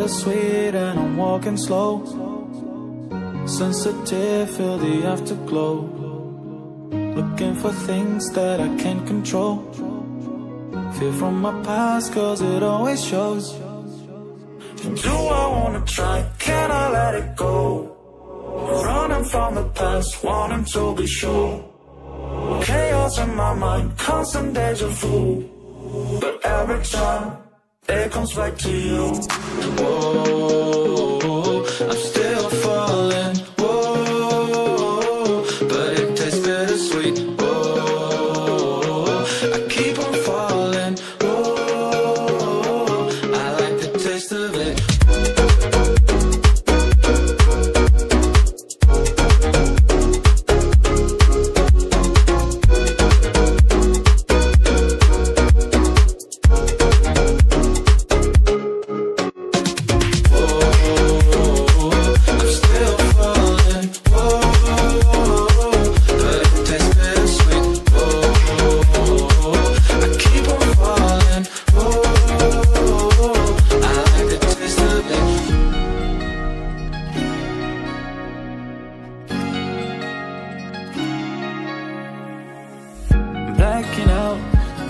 bittersweet and I'm walking slow. Sensitive, feel the afterglow. Looking for things that I can't control. Fear from my past cause it always shows. Do I wanna try? Can I let it go? Running from the past, wanting to be sure. Chaos in my mind, constant deja vu. But every time, it comes back to you. Whoa, I'm still falling. Whoa, but it tastes bittersweet. Whoa, I keep on falling. Whoa, I like the taste of it. Blacking out,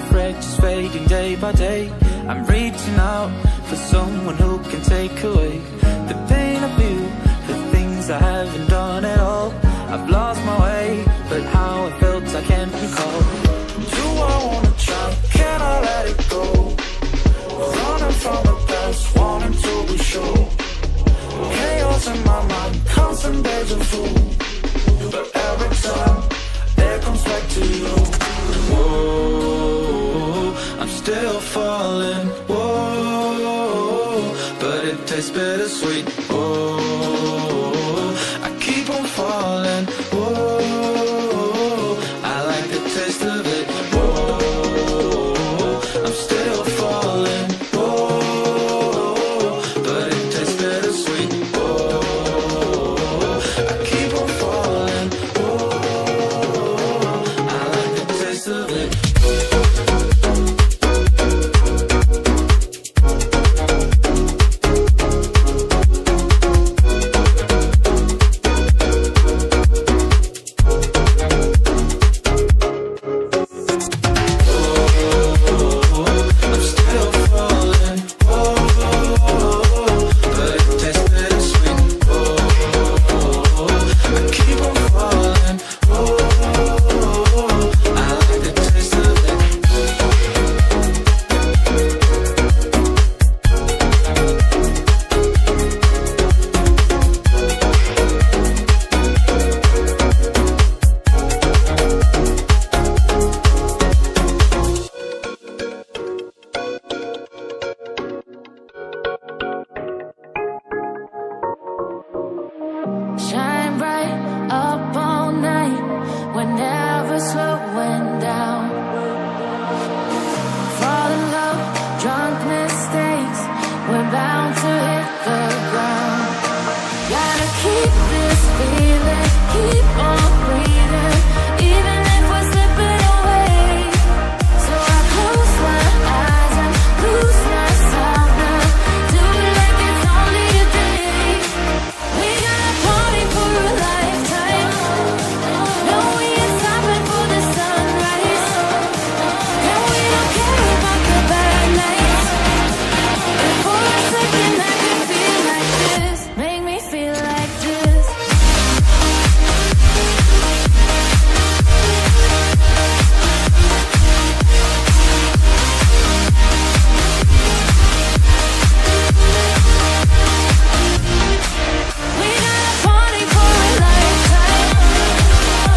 afraid just fading day by day. I'm reaching out for someone who can take away the pain of you, the things I haven't done at all. I've lost my way, but how it felt I can't recall. Do I wanna try? Can I let it go? Running from the past, wanting to be sure. Chaos in my mind, constant deja vu. But every time, it comes back to you. Whoa, I'm still falling. Whoa, but it tastes bittersweet. Whoa, I keep on falling. Whoa, I like the taste of it. Whoa, I'm still falling. Whoa, but it tastes bittersweet. Whoa, I keep on falling. Whoa, I like the taste of it. Shine bright up all night, we're never slowing down. Fall in love, drunk mistakes, we're bound to hit the ground. Gotta keep this feeling, keep on breathing, even if we're slipping away. So I close my eyes and lose myself now. Do it like it's only a day. We got a party for a lifetime. No, we ain't stopping for the sunrise. And we don't care about the bad nights. And for a second I can feel like this. Make me feel like this. We got a party for a lifetime.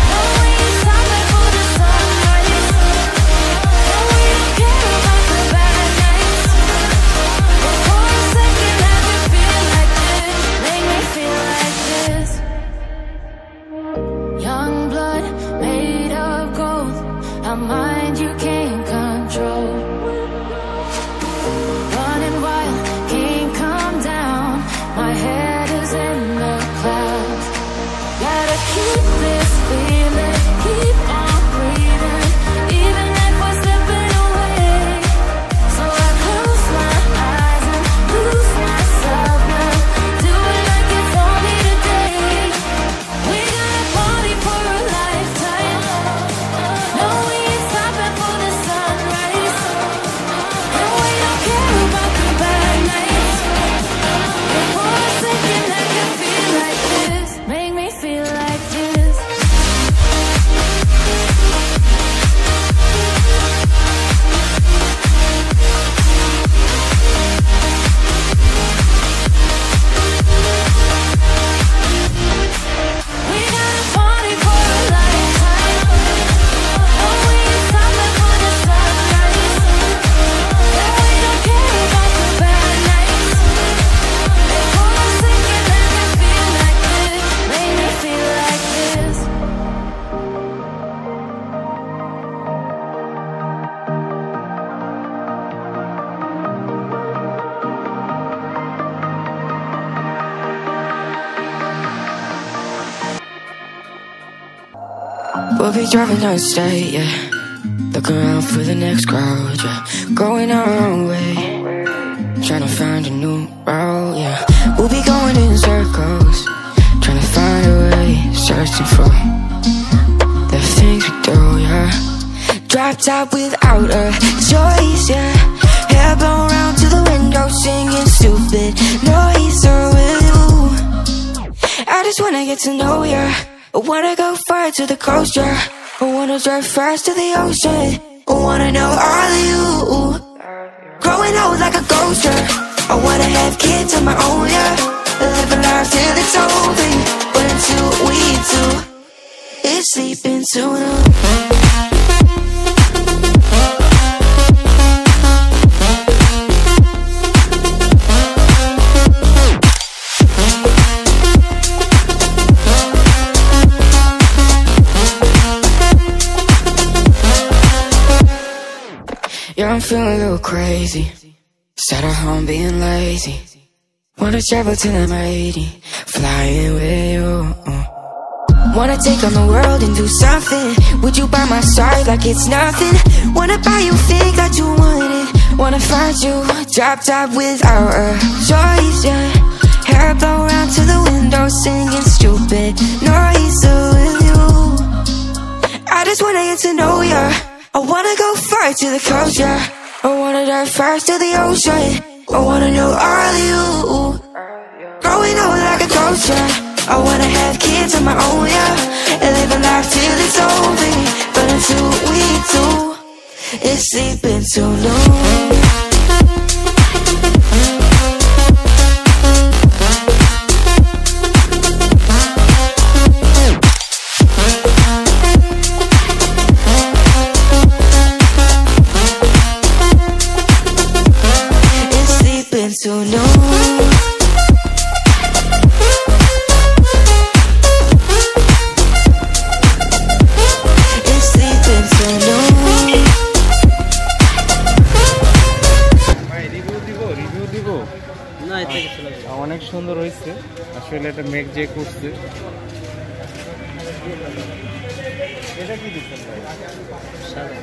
No, we ain't stopping for the sunrise. And we don't care about the bad nights. But for a second I can feel like this. Make me feel like this. Young blood made of gold, a mind you can't control. Running wild, can't come down. My head is in the clouds. Gotta keep this feeling, keep on breathing, even if we're slipping away. So I close my eyes and lose myself We'll be driving down the state, yeah. Look around for the next crowd, yeah. Going our own way, trying to find a new route, yeah. We'll be going in circles, trying to find a way, searching for the things we do, yeah. Drop top without a choice, yeah. Hair blown round to the window, singing stupid noise with you. I just wanna get to know ya. I wanna go far to the coast, yeah. I wanna drive fast to the ocean. I wanna know all of you. Growing old like a ghost, yeah. I wanna have kids of my own, yeah. Live a life till it's over. But until we do, it's sleeping too long. Yeah, I'm feeling a little crazy. Sat at home being lazy. Wanna travel till I'm 80, flying with you. Wanna take on the world and do something. Would you by my side like it's nothing? Wanna buy you things that you wanted. Wanna find you, drop top without a choice, yeah. Hair blow round to the window, singing stupid noise with you. I just wanna get to know ya. I wanna go far to the coast, yeah. I wanna dive fast to the ocean. I wanna know all of you. Growing old like a ghost, yeah. I wanna have kids of my own, yeah. And live a life till it's over. But until we do, it's sleeping too long. So no, it's sleeping so no. ভাই review দিব না, এটা কিছু না। অনেক সুন্দর হয়েছে আসলে, এটা মেক যে করছে। এটা কি দিচ্ছেন ভাই? সাদা।